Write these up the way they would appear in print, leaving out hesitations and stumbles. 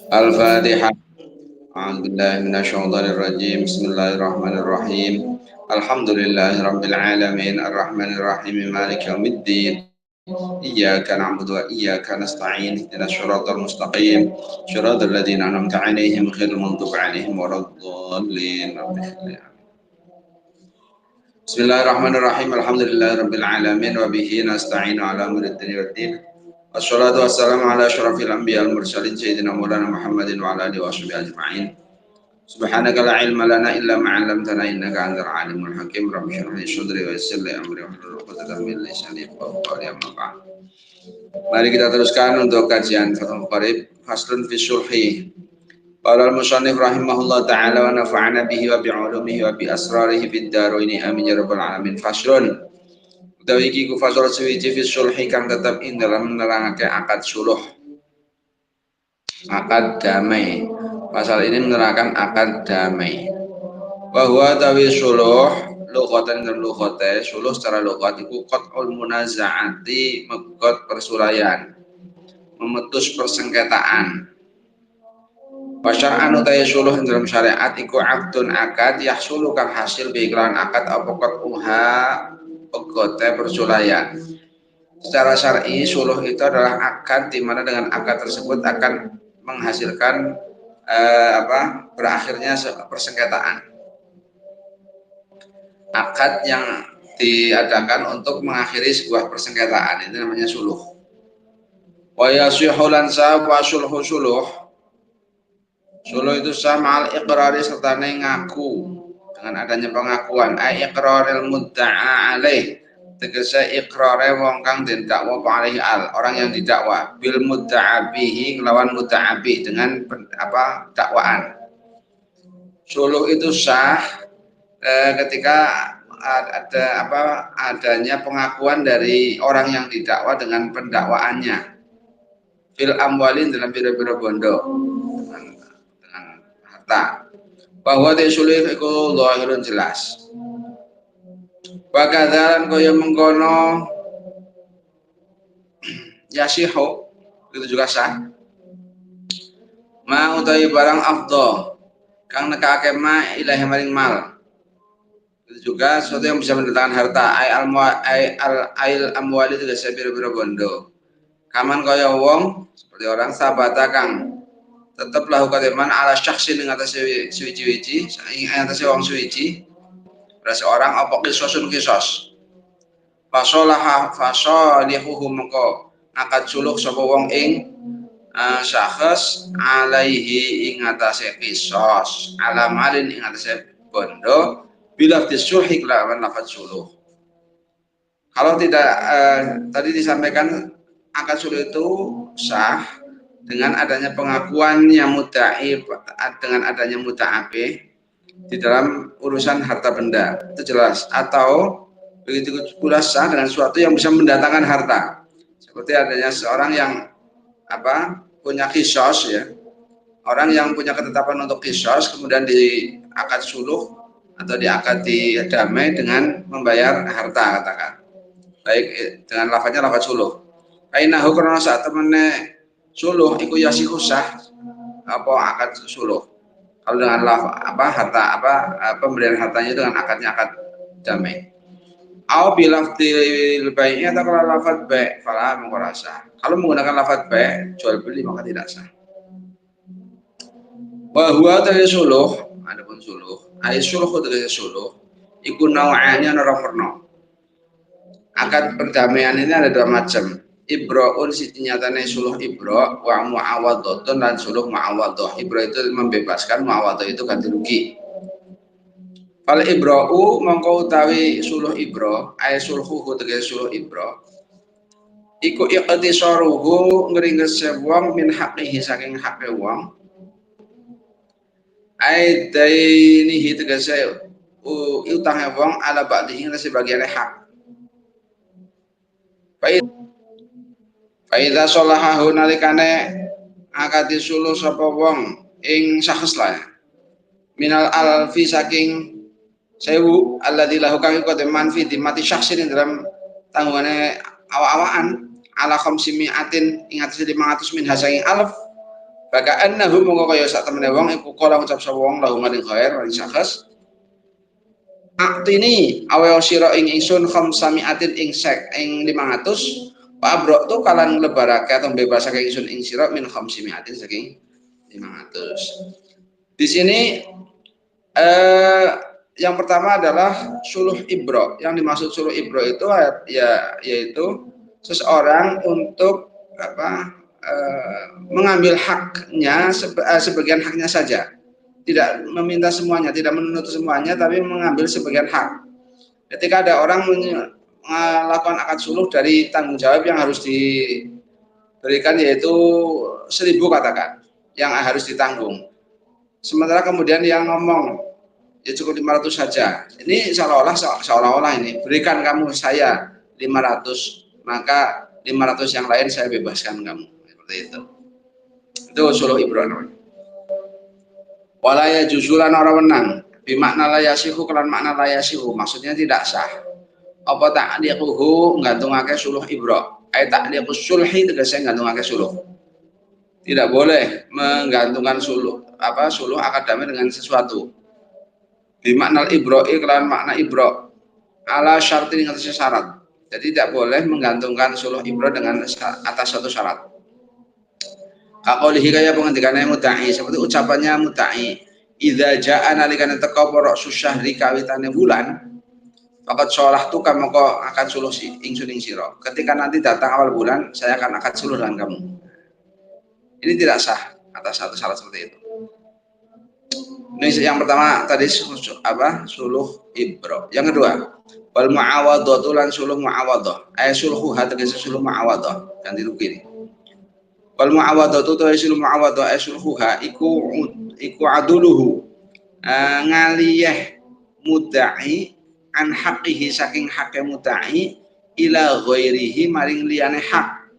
Al-Fatihah. A'udzubillahi minasyaitonir rajim. Bismillahirrahmanirrahim. Alhamdulillahirabbil alamin arrahmanir rahim maliki yaumiddin. Iyyaka na'budu wa iyyaka nasta'in. Ihdinas shiratal mustaqim. Shiratal ladzina an'amta 'alaihim ghairil maghdubi 'alaihim waladdallin. Bismillahirrahmanirrahim. Alhamdulillahirabbil alamin wa bihi nasta'inu 'ala umuri dunya waddin. Wassalatu wassalamu ala asyrafil anbiya'il mursalin sayyidina Maulana Muhammadin wa ala alihi washabihi ajma'in. Subhanaka la ilma lana illa ma 'allamtana innaka antal alimul hakim. Rabbi shrah li sadri wa yassir li amri wahlul 'uqdatam min lisani yafqahu qawli amma ba'd. Mari kita teruskan untuk kajian Fathul Qarib faslun fi sulhi. Qala al-musannif rahimahullah ta'ala wa nafa'ana bihi wa bi'ulumihi wa bi asrarihi fid dharaini amin ya rabbal alamin. Faslun utawi iki ku fasal suwiji fi sulhi kang tetep ing dalam nerangake akad suluh, akad damai. Pasal ini menerangkan akad damai. Bahwa tawi suluh lughatan dan lughate suluh secara lughat iku qat'ul munazaati megot persulayan, memutus persengketaan. Pasyar'an utawi suluh dalam syariat iku aqdun akad yahsulu kang hasil bi iklan akad apa qat'uha pegote persulayan. Secara syar'i suluh itu adalah akad di mana dengan akad tersebut akan menghasilkan berakhirnya persengketaan. Akad yang diadakan untuk mengakhiri sebuah persengketaan itu namanya suluh. Wa yasihu lan sa wa sulhu suluh. Suluh itu sama al-iqrari serta ngaku dengan adanya pengakuan ai iqraril mudda'a alaih tegese iqrare wong kang den dakwa alaihi al orang yang didakwa bil mudda'a bihi lawan mudda'a bih dengan dakwaan. Suluh itu sah ketika adanya pengakuan dari orang yang didakwa dengan pendakwaannya fil amwalin dalam biro-biro bondo dengan harta bahwa suluh iku zahirun jelas. Wakadaran kaya mengkono yasihu itu juga sah. Ma utawi barang afdal kang nekake ma ilahi maring mal. Itu juga sesuatu yang bisa mendatangkan harta al amwali itu bisa biro-biro bondo. Kaman kaya wong seperti orang sabata kang tetep lahu kadiman ala syakhsin ing atase suwi-wiji ing atase wong suwiji seorang apa kisosun kisos fasolihuhu mengko akad suluh sapa wong ing syakhs alaihi ing atase kisos alamalin ing atase bondo bila disulhi lawan lafaz suluh. Kalau tidak tadi disampaikan akad suluh itu sah dengan adanya pengakuan yang mudda'i dengan adanya mudda'i di dalam urusan harta benda itu jelas, atau begitu pula sah dengan sesuatu yang bisa mendatangkan harta seperti adanya seorang yang punya kisos ya, orang yang punya ketetapan untuk kisos kemudian di akad suluh atau di akad damai dengan membayar harta katakan baik dengan lafaznya lafaz suluh ainahu karena saat temene suluh iku yasihu sah akad suluh. Kalau dengan pemberian hartanya dengan akadnya akad damai. Au bilafdil bai'nya atau kalau lafaz bai' fala mengkorasa. Kalau menggunakan lafaz bai' jual beli maka tidak sah. Wa huwa dari suluh, adapun suluh, ai suluh dari suluh iku naw'ani ana romerno. Akad perdamaian ini ada dua macam. Ibra'un siji nyatane suluh ibra wa mu'awadhatun dan suluh mu'awadhah. Ibra itu membebaskan, mu'awadhah itu ganti rugi. Fal ibra'u mongko utawi suluh ibra, ay sulhuhu tegese suluh ibra. Iku iqtisaruhu ngringese wong min haqqihi saking hake wong. Ay dainihi tegese utange wong ala ba'dihi sebagiane hak. Faida sholahahu nalikane akad suluh sapa wong ing syakhs lah minal alfi saking 1000 alladzi lahu kang iku manfi dimati syakhsin dalam tanggungane awak-awakan ala khamsimiatin ing atas 500 min hasangi alf Baka annahu mongko kaya sak temene wong iku kala ngucap sapa wong lahu maring khair maring sakhs aktini awe sira ing ingsun khamsamiatin ing sek ing 500 Pak tu kalan lebarake atau bebasake ingsun ing sira min khamsimiatin saking 500. Di sini yang pertama adalah suluh ibro. Yang dimaksud suluh ibro itu yaitu seseorang untuk mengambil haknya sebagian haknya saja, tidak meminta semuanya, tidak menuntut semuanya, tapi mengambil sebagian hak. Ketika ada orang melakukan akad suluh dari tanggung jawab yang harus diberikan yaitu 1.000 katakan yang harus ditanggung, sementara kemudian yang ngomong ya cukup 500 saja. Ini seolah-olah ini berikan kamu saya 500, maka 500 yang lain saya bebaskan kamu. Seperti itu. Itu suluh ibron. Walaya juzulan orang menang. Bimakna layasihu kelan makna layasihu. Maksudnya tidak sah. Apa ta'liquhu nggantungake suluh ibro. Ai ta'liqus sulhi tegese nggantungake suluh. Tidak boleh menggantungkan suluh akad damai dengan sesuatu. Bimakna ibro'i kelan makna ibro ala syarti dengan syarat. Jadi tidak boleh menggantungkan suluh ibro dengan atas suatu syarat. Kakaulihi kaya pengendikane mudda'i, seperti ucapannya mudda'i, idza ja'a nalikane teka para syahri kawitane bulan, faqad sholahtu kamangka akan suluh ingsun ing sira. Ketika nanti datang awal bulan, saya akan akad suluh dengan kamu. Ini tidak sah atas satu syarat seperti itu. Ini yang pertama tadi suluh ibro. Yang kedua, wal muawadhatu lan suluh muawadhah. Suluhu tegese suluh muawadhah ganti rugi ini. Wal muawadhatu suluh muawadhah suluhuha iku aduluhu ngaliyah mudda'i an haqqihi saking haqqe mudda'i ila ghairihi maring liyane hak.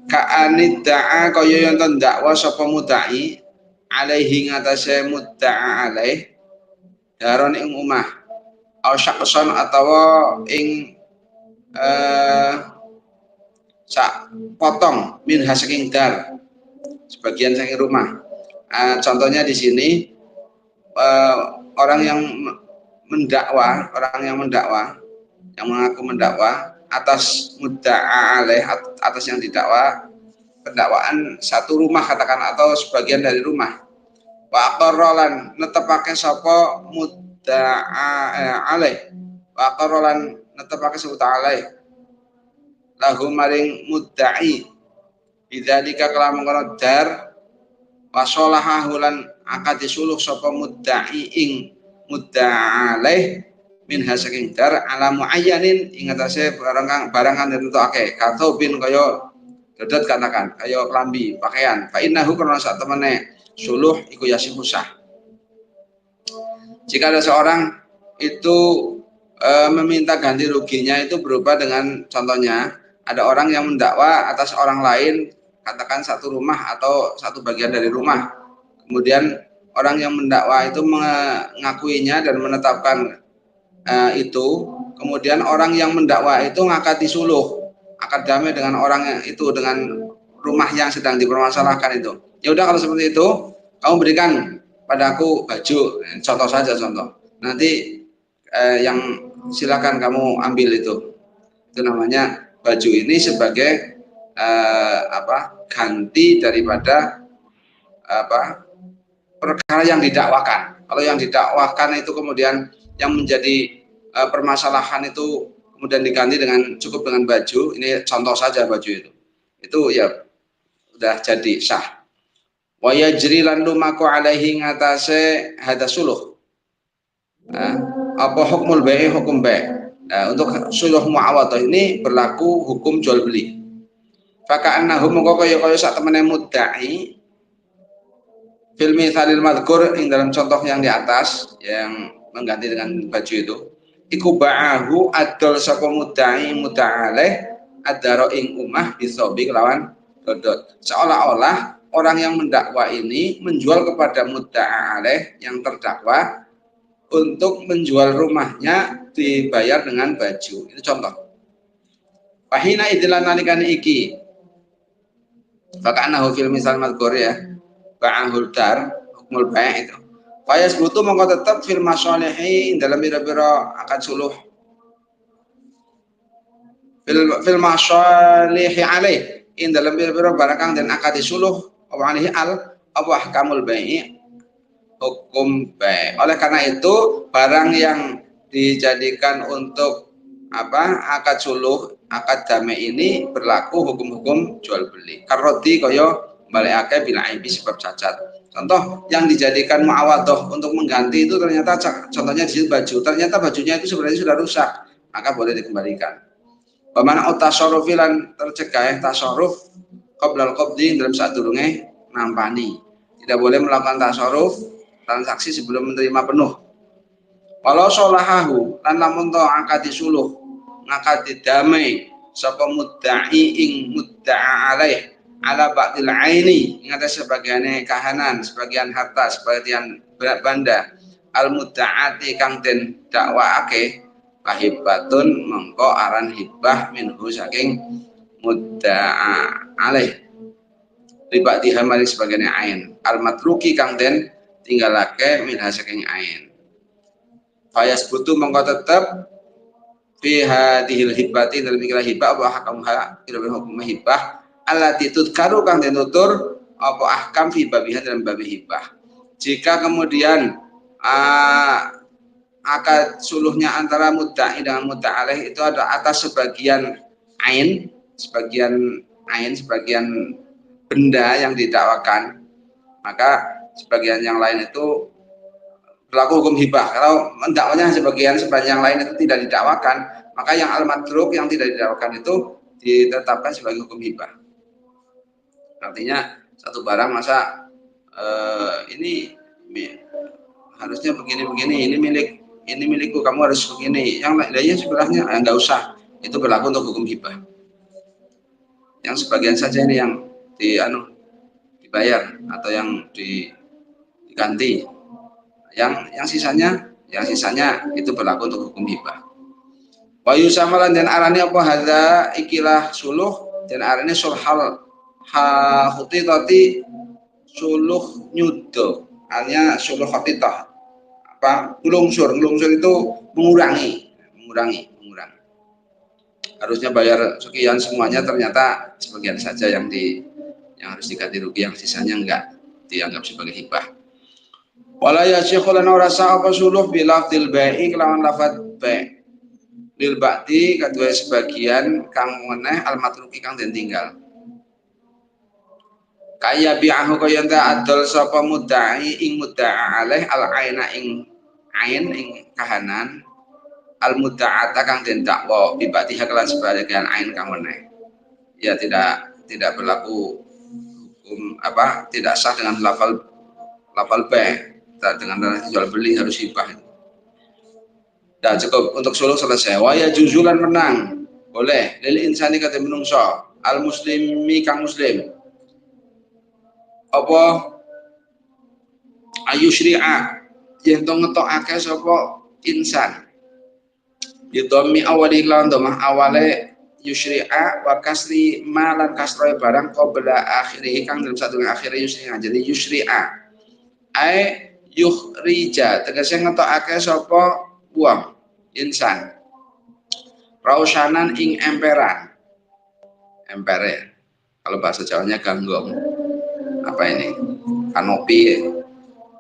Ka'anid da'a kaya yen dakwa sapa mudda'i alaihi ngatasé mudda'a alaih daron ing omah au syaqsan atawa ing sak potong min saking dar sebagian saking rumah. Contohnya di sini orang yang mendakwa yang mengaku mendakwa atas mudda'a alaih, atas yang didakwa pendakwaan satu rumah katakan atau sebagian dari rumah. Wa aqarralan netepake sapa mudda'a alaih. Wa aqarralan netepake sapa alaih. Lahu maring mudda'i. Bidzalika kelamun kono dar wa sholahahu lan akad disuluh sapa mudda'i ing mudda'a alaih min hasaking dar ala muayyanin ing atase barang kang ditutake. Katau bin kaya dodot katakan kaya klambi pakaian fa innahu kana sak temene suluh iku yasihu sah. Jika ada seorang itu meminta ganti ruginya itu berupa dengan contohnya ada orang yang mendakwa atas orang lain katakan satu rumah atau satu bagian dari rumah, kemudian orang yang mendakwa itu mengakuinya dan menetapkan itu, kemudian orang yang mendakwa itu ngakati suluh akad damai dengan orang yang itu dengan rumah yang sedang dipermasalahkan itu. Ya udah kalau seperti itu kamu berikan padaku baju, contoh saja contoh. Nanti yang silakan kamu ambil itu. Itu namanya baju ini sebagai ganti daripada perkara yang didakwakan. Kalau yang didakwakan itu kemudian yang menjadi permasalahan itu kemudian diganti dengan cukup dengan baju, ini contoh saja baju itu ya udah jadi sah. Wa yajri lan lumaku alaihi ngatasé hadasuluh. Apa hukmul bai' hukum bai'. Untuk suluh muawadhah ini berlaku hukum jual beli. Faka'annahu mongko kaya sak temene mudda'i fil mithalil madhkur ing dalam contoh yang di atas yang mengganti dengan baju itu. Iku ba'ahu adol sapa mudda'i muda'alaih adaro ing umah bisobi kelawan dodot. Seolah-olah orang yang mendakwa ini menjual kepada mudda'alaih yang terdakwa untuk menjual rumahnya dibayar dengan baju. Itu contoh. Fahina idilan nalikane iki Fakanahu fil misal madhkur ya. Ba'ahul dar hukmul bai' itu. Fayas butuh mongko tetap fil masalihi dalam bira-bira akad suluh fil masalihi alaih in dalam bira-bira barakang dan akad suluh apa alihi al apa ahkamul bai' hukum bai'. Oleh karena itu barang yang dijadikan untuk akad suluh akad damai ini berlaku hukum-hukum jual beli karoti koyo balikake bila aibi sebab cacat. Contoh yang dijadikan muawadhah untuk mengganti itu ternyata contohnya di baju, ternyata bajunya itu sebenarnya sudah rusak, maka boleh dikembalikan. Pemana tasarrufi lan tercegah tasarruf qabla al-qabdi dalam saat durunge nampani. Tidak boleh melakukan tasarruf transaksi sebelum menerima penuh. Walau sholahahu lan lamun to akad disuluh ngakad damai sapa mudda'i ing mudda'a alaih ala ba'dil aini ing atas sebagiane kahanan, sebagian harta, sebagian benda al mudda'ati kang den dakwaake fahibatun mengko aran hibah minhu saking mudda'a alaih riba dihamali sebagian ain al matruki kang den tinggalake minha saking ain fayas butuh mengko tetep fi hadhil hibati dalam ikilah hibah wa hakamha ila hukum hibah allati tudkaru kang den tutur apa ahkam fi babiha dalam babi hibah. Jika kemudian akad suluhnya antara mudda'i dengan mudda'alaih itu ada atas sebagian sebagian benda yang didakwakan, maka sebagian yang lain itu berlaku hukum hibah. Kalau mendakwanya sebagian yang lain itu tidak didakwakan, maka yang al-madruk yang tidak didakwakan itu ditetapkan sebagai hukum hibah. Artinya satu barang masa ini harusnya begini-begini, ini milikku, kamu harus begini. Yang lainnya sebelahnya enggak usah. Itu berlaku untuk hukum hibah. Yang sebagian saja ini yang dibayar atau yang diganti. Yang sisanya itu berlaku untuk hukum hibah. Wa yusamalan dan arani apa hadza ikilah suluh dan arani sulhal khutitati suluh nyudo. Artinya suluh khutitah ngulungsur itu mengurangi. Harusnya bayar sekian semuanya, ternyata sebagian saja yang harus diganti rugi, yang sisanya enggak dianggap sebagai hibah. Wala yasyikhu lana rasa apa suluh bilafdil bai'i kelawan lafad bai' lil ba'di kadua sebagian kang meneh al matruki kang den tinggal. Kaya bi'ahu kaya enta adol sapa mudda'i ing mudda'a alaih al aina ing ain ing kahanan al mudda'ata kang den dakwa bi ba'diha kelan sebagian ain kang meneh. Ya tidak berlaku hukum tidak sah dengan lafal bai'. Dengan jual beli harus hibah. Dah cukup untuk suluh selesai. Waya juzulan menang boleh lil insani kata menungso al muslimi kang muslim apa ayu syri'a yen to ngetokake sapa insan yudami awali lan domah awale yusyri'a wa kasri malan kasroe barang qabla akhirih kang dalam satu akhirnya yusyri'a. Jadi yusyri'a ai yukhrija tegese ngetokake sapa wong insan rausanan ing emperan empere kalau bahasa Jawanya ganggong kanopi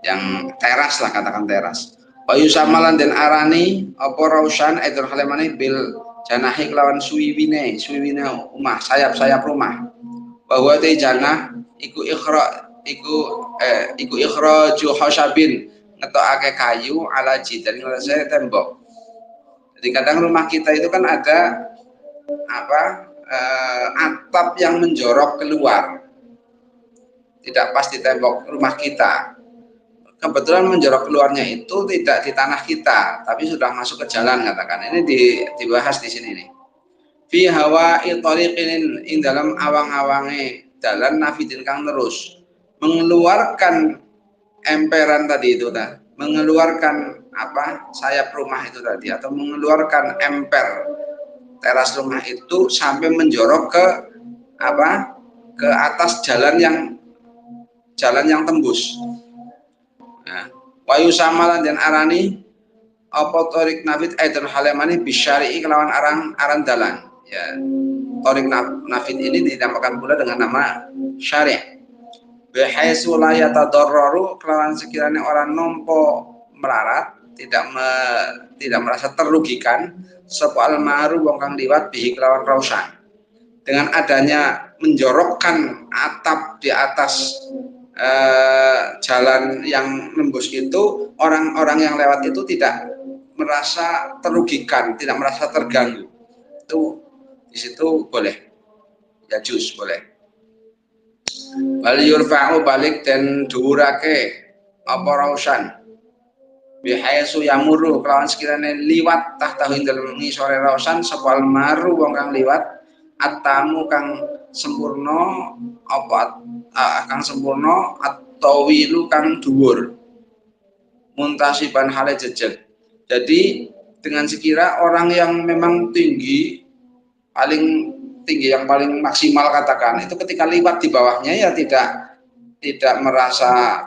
yang teras lah, katakan teras. Bayu samalan dan arani apa rausan itu halemane bil janahi kelawan suwiwine rumah sayap rumah bahwa te janah iku ikhraju khasabin ngetokake kayu ala jidan ngelese tembok. Jadi kadang rumah kita itu kan ada atap yang menjorok keluar, tidak pas di tembok rumah kita. Kebetulan menjorok keluarnya itu tidak di tanah kita, tapi sudah masuk ke jalan, katakan. Ini dibahas di sini nih. Fi hawa'i tariqin ing dalam awang-awange dalan nafidin kang terus mengeluarkan emperan tadi itu mengeluarkan sayap rumah itu tadi, atau mengeluarkan emper teras rumah itu sampai menjorok ke ke atas jalan yang tembus. Nah, wayu samalan dan arani apa torik nafid aidan halemani bisyari'i kelawan aran dalan. Ya, torik nafid ini dinamakan pula dengan nama syari'. Bihaitsu la yatadarraru kelawan sekiranya orang nompo melarat, tidak merasa terugikan sapa al-ma'ru wong kang liwat bihi kelawan rausan. Dengan adanya menjorokkan atap di atas jalan yang nembus itu, orang-orang yang lewat itu tidak merasa terugikan, tidak merasa terganggu. Itu di situ boleh, ya juz boleh. Wal yurfa'u balik dan dhuwurake apa rausan bihaitsu yamuru kelawan sekiranya liwat tahta hindal ngisore rausan sapa maru wong kang liwat atamu kang sempurna apa kang sempurna atau wilu kang dhuwur muntasiban hale jejeg. Jadi dengan sekira orang yang memang tinggi, paling tinggi yang paling maksimal katakan, itu ketika liwat di bawahnya ya tidak merasa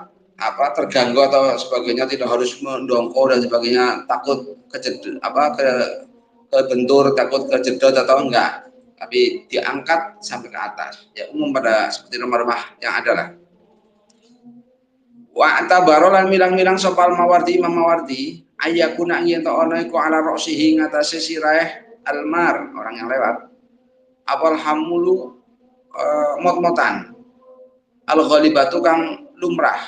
terganggu atau sebagainya, tidak harus mendongkol dan sebagainya, takut kebentur, takut kejedot atau enggak, tapi diangkat sampai ke atas. Ya umum pada seperti rumah-rumah yang ada lah. Wa tabarolan milang-milang sopal mawardi Imam Mawardi ayakuna yen ta ana iku ala roksihi ngatasé sirah almar orang yang lewat apal hamulu mot-motan al-ghalibatu kang lumrah.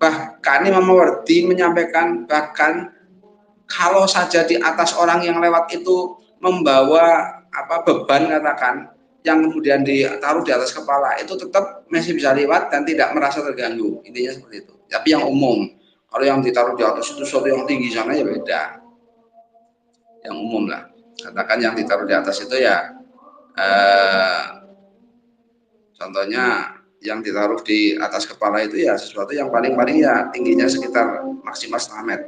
Bahkan Imam Mawardi menyampaikan bahkan kalau saja di atas orang yang lewat itu membawa beban katakan yang kemudian ditaruh di atas kepala, itu tetap masih bisa lewat dan tidak merasa terganggu. Intinya seperti itu. Tapi yang umum, kalau yang ditaruh di atas itu sesuatu yang tinggi sana ya beda. Yang umum lah. Katakan yang ditaruh di atas itu ya contohnya yang ditaruh di atas kepala itu ya sesuatu yang paling-paling ya tingginya sekitar maksimal setengah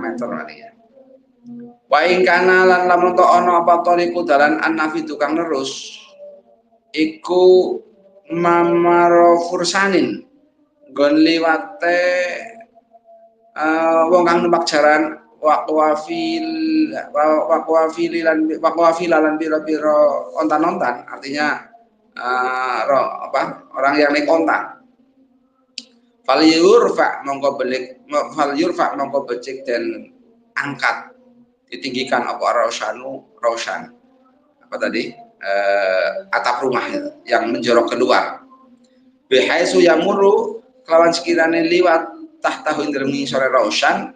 meter paling ya. Wa ing kana lan lamun to ana apa tariku dalan an-nafi tukang nerus iku mamaro fursanin nggon liwate wong kang numpak jaran waqwafilan pira-pira ontan-ontan, artinya orang yang naik onta. Fal yurfa mongko becik dan angkat ditinggikan apa rausan apa tadi atap rumah yang menjorok keluar bihaitsu yamuru kelawan sekiranya liwat tahtahu indremi sore rausan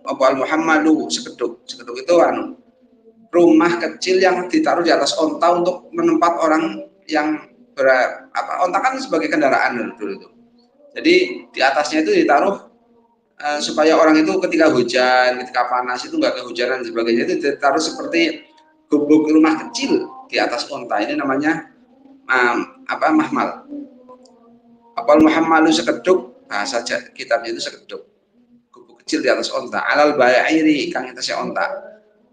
apal Muhammadu sekeduk itu rumah kecil yang ditaruh di atas onta untuk menempat orang yang onta kan sebagai kendaraan dulu itu. Jadi di atasnya itu ditaruh supaya orang itu ketika hujan, ketika panas itu enggak kehujanan dan sebagainya, itu ditaruh seperti gubuk rumah kecil di atas onta. Ini namanya mahmal. Apal Muhammadu sekeduk, bahasa kitabnya itu sekeduk. Gubuk kecil di atas onta. Alal ba'iri kang atasnya onta.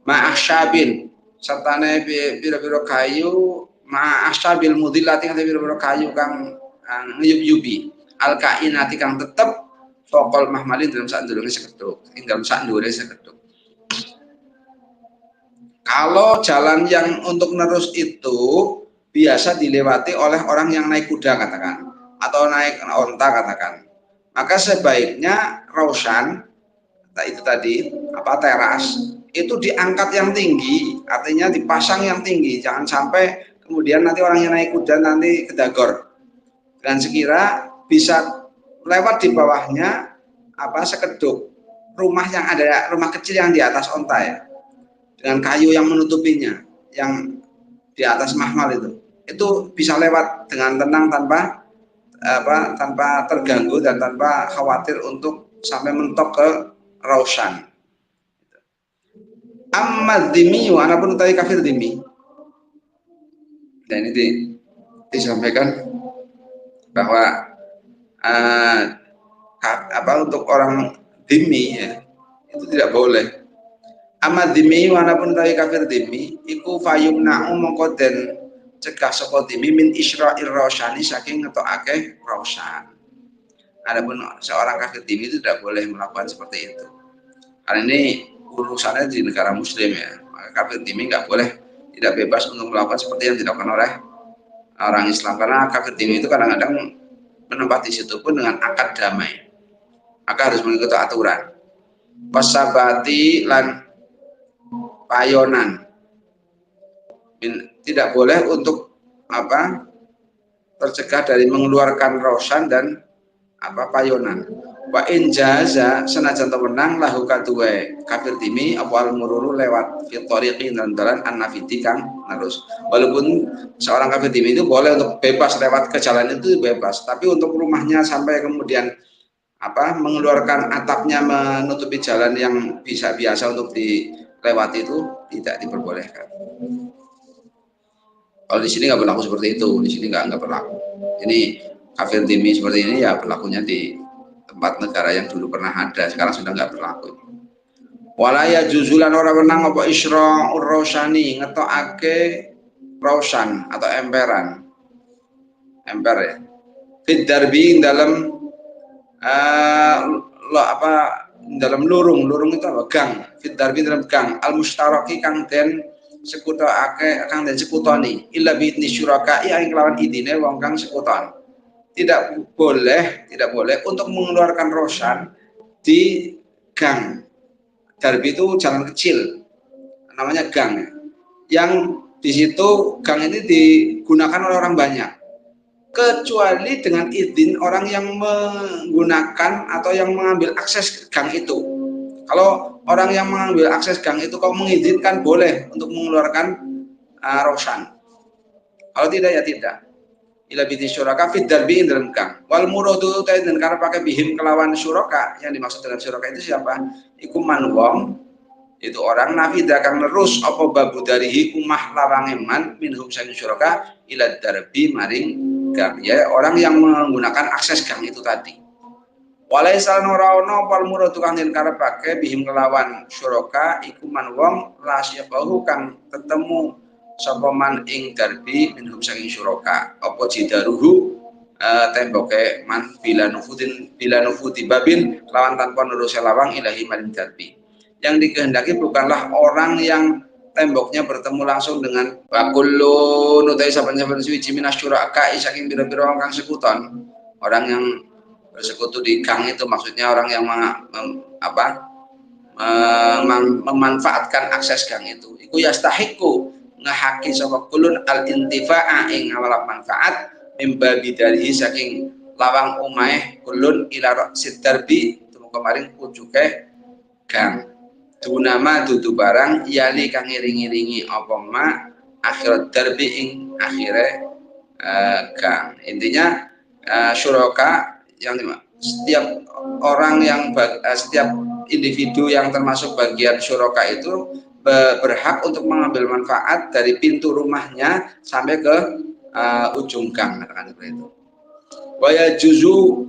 Ma'asyabin sertane pira-pira kayu ma'asyabil mudillati kang pira-pira kayu kang ngeyub-yubi. Al kainati kang tetep fokol mahmalin dalam saat dulurnya sekeduk, dalam saat dulurnya sekeduk. Kalau jalan yang untuk nerus itu biasa dilewati oleh orang yang naik kuda katakan, atau naik onta katakan, maka sebaiknya rausan, itu tadi teras itu diangkat yang tinggi, artinya dipasang yang tinggi, jangan sampai kemudian nanti orang yang naik kuda nanti kedagor. Dan sekira bisa lewat di bawahnya sekeduk rumah yang ada, rumah kecil yang di atas onta ya, dengan kayu yang menutupinya yang di atas mahmal itu bisa lewat dengan tenang tanpa terganggu dan tanpa khawatir untuk sampai mentok ke rausan. Amma dhimmi wa anapun utawi kafir dhimmi. Dan ini disampaikan bahwa untuk orang dhimmi ya, itu tidak boleh. Amma dhimmi manapun tawi kafir dhimmi iku fayumna'u mongko den cegah saka dhimmi min isyra'ir rosyani saking ngetokake rosyan. Adapun seorang kafir dhimmi itu tidak boleh melakukan seperti itu. Karena ini urusannya di negara muslim ya. Maka kafir dhimmi nggak boleh, tidak bebas untuk melakukan seperti yang dilakukan oleh orang Islam. Karena kafir dhimmi itu kadang-kadang menempati situ pun dengan akad damai. Maka harus mengikuti aturan. Pasabati lan payonan. Tidak boleh untuk tercegah dari mengeluarkan rosyan dan payonan. Wa in jaza senajan temenang lahu kaduwe kafir dhimmi apa al mururu lewat fi thariqi dalan an-nafidi kang terus. Walaupun seorang kafir dhimmi itu boleh untuk bebas lewat ke jalan itu bebas, tapi untuk rumahnya sampai kemudian mengeluarkan atapnya menutupi jalan yang biasa untuk dilewati itu tidak diperbolehkan. Kalau di sini nggak berlaku seperti itu, di sini nggak berlaku. Ini kafir dhimmi seperti ini ya berlakunya di tempat negara yang dulu pernah ada, sekarang sudah nggak berlaku. Walaya juzulan orang menang apa isra urrosani ngetokake roshan atau ember ya. Fit darbi dalam dalam lurung itu apa? Gang. Fit darbi dalam gang. Al mustaraki kang den sekutake kang den sekutoni. Illa bi idni syuraka'i ing kelawan idine wong kang sekuton. Tidak boleh untuk mengeluarkan roshan di gang. Darbi itu jalan kecil, namanya gang. Yang di situ gang ini digunakan oleh orang banyak, kecuali dengan izin orang yang menggunakan atau yang mengambil akses gang itu. Kalau orang yang mengambil akses gang itu kau mengizinkan boleh untuk mengeluarkan roshan. Kalau tidak ya tidak. Ila binti syuraka fit darbi dalam gang. Wal muradu dan karena pakai bihim kelawan syuraka, yang dimaksud dengan syuraka itu siapa? Iku man wong, itu orang nafida kang nerus apa babu darihi umah lawange man minhum sang syuraka ila darbi maring gang. Ya orang yang menggunakan akses gang itu tadi. Walaisal nuraono wal muradu kang den karep pakai bihim kelawan syuraka iku man wong la syabahu kang ketemu sapa man ing darbi minhum saking syuraka apa jidaruhu temboke man bila nufuti babin lawan tanpa nuruse lawang ilahi maring darbi. Yang dikehendaki bukanlah orang yang temboknya bertemu langsung dengan kullu nutai saben-saben suci minas syuraka saking pira-pira kang sekuton. Orang yang bersekutu di gang itu maksudnya orang yang memanfaatkan akses gang itu. Iku yastahiqu ngahaki sapa kulun al intifa'a ing awalap manfaat mimba bidarihi saking lawang umahe kulun ila sidarbi tumeka maring pucuke gang dunama dudu barang yali kang ngiring-iringi apa ma akhirat darbi ing akhire gang. Intinya syuraka yang setiap orang yang setiap individu yang termasuk bagian syuraka itu berhak untuk mengambil manfaat dari pintu rumahnya sampai ke ujung gang, katakan seperti itu. Waya juzu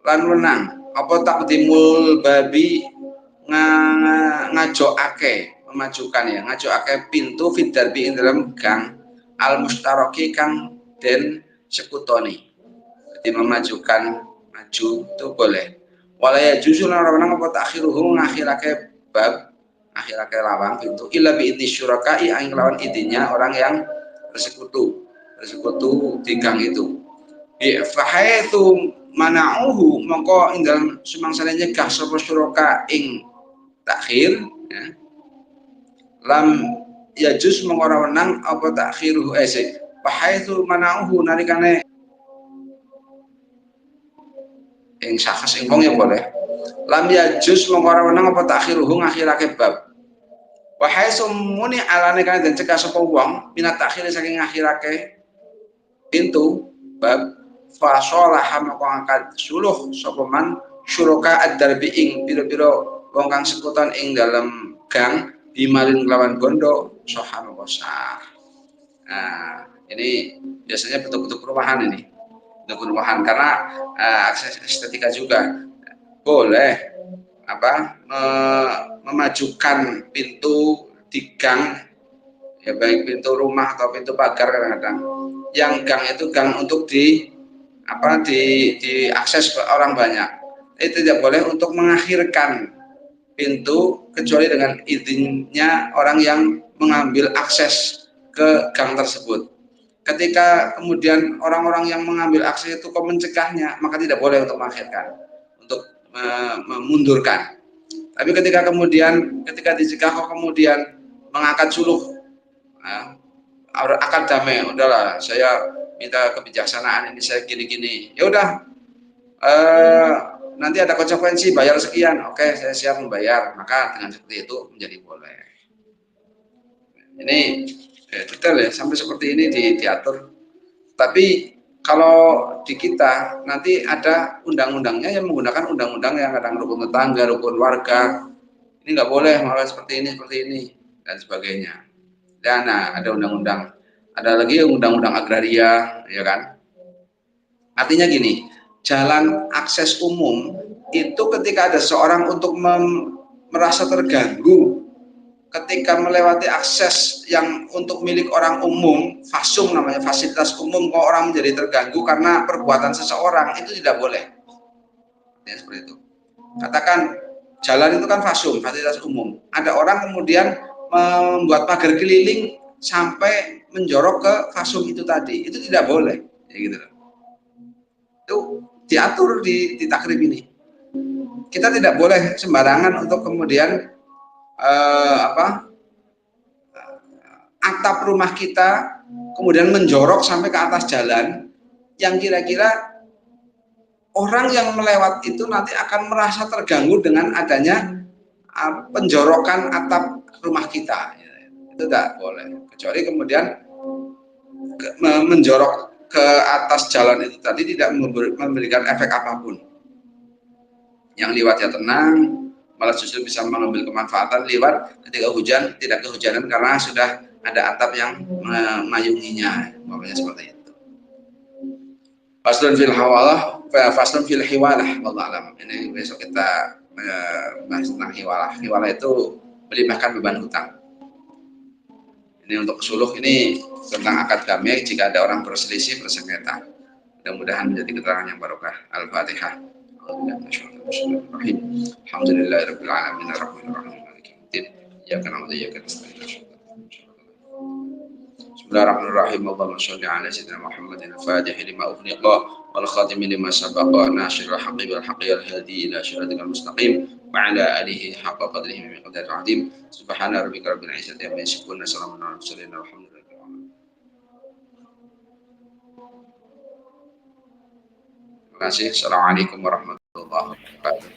lan wenang apa taqdimul babi ngajokake pintu fidarbi dalam gang al mustaraki kang den sekutoni. Jadi maju itu boleh. Walaya juzu lan wenang apa takhiruhu ngakhirake bab akhirake lawang pintu illa bi idni syuraka'i ing lawan idinnya orang yang bersekutu di gang itu. Fa haitsu mana'uhu mongko ing dalem sumangsane nyegah sapa syuraka ing takhir ya. Lam yajuz mongko ora wenang apa takhiruhu fa haitsu mana'uhu nalikane ing syakhs ing wong ya boleh. Lam yajuz mongko ora wenang apa takhiruhu ngakhirake bab. Wahai sumuni alane kan den cekak sapa wong minat takhir saking ngakhirake pintu bab fasolah maka ngangkat suluh sapa man syuraka ad-darbi ing pira-pira wong kang sekutan ing dalam gang bimalin lawan bondo soham sah. Nah, ini biasanya bentuk-bentuk perumahan ini. Bentuk perumahan karena akses estetika juga boleh memajukan pintu di gang, ya baik pintu rumah atau pintu pagar kadang-kadang. Yang gang itu gang untuk diakses orang banyak. Itu tidak boleh untuk mengakhirkan pintu kecuali dengan izinnya orang yang mengambil akses ke gang tersebut. Ketika kemudian orang-orang yang mengambil akses itu kok mencegahnya, maka tidak boleh untuk mengakhirkan, untuk memundurkan. Tapi ketika dicegah kok kemudian mengangkat suluh, akad damai, udahlah saya minta kebijaksanaan ini, saya gini-gini, ya udah, nanti ada konsekuensi bayar sekian, oke saya siap membayar, maka dengan seperti itu menjadi boleh. Ini detail ya, sampai seperti ini diatur. Tapi kalau di kita nanti ada undang-undangnya yang menggunakan undang-undang yang kadang rukun tetangga, rukun warga, ini nggak boleh malah seperti ini dan sebagainya. Dan ada undang-undang, ada lagi undang-undang agraria, ya kan? Artinya gini, jalan akses umum itu ketika ada seorang untuk merasa terganggu ketika melewati akses yang untuk milik orang umum, fasum namanya, fasilitas umum, kok orang menjadi terganggu karena perbuatan seseorang, itu tidak boleh. Ya, seperti itu. Katakan jalan itu kan fasum, fasilitas umum. Ada orang kemudian membuat pagar keliling sampai menjorok ke fasum itu tadi, itu tidak boleh. Ya, gitu. Itu diatur di takrib ini. Kita tidak boleh sembarangan untuk kemudian atap rumah kita kemudian menjorok sampai ke atas jalan yang kira-kira orang yang melewat itu nanti akan merasa terganggu dengan adanya penjorokan atap rumah kita. Itu tidak boleh, kecuali kemudian menjorok ke atas jalan itu tadi tidak memberikan efek apapun. Yang lewatnya tenang, malah justru bisa mengambil kemanfaatan lewat ketika hujan, tidak kehujanan karena sudah ada atap yang memayunginya, makanya seperti itu. Faslun fil hawalah, faslun fil hiwalah, wallahu alam. Ini besok kita bahas tentang hiwalah. Hiwalah itu melimpahkan beban hutang. Ini untuk suluh, ini tentang akad damai jika ada orang berselisih, bersengketa. Mudah-mudahan menjadi keterangan yang barokah. Al-Fatihah. Alhamdulillahirabbil alamin arrahmanir rahim maliki yaumiddin. Iyyaka na'budu wa iyyaka nasta'in. Bismillahirrahmanirrahim. Allahumma shalli ala sayyidina Muhammadin al-Fatih lima ughliqa wal khatim lima sabaqa nasirul haqqi bil haqqi al hadi ila siratal mustaqim wa ala alihi haqqa qadrihi min qadaril azim. Subhana rabbika rabbil izzati amma yasifun wa salamun alal mursalin walhamdulillahi rabbil alamin. Terima kasih. Assalamualaikum warahmatullahi wabarakatuh.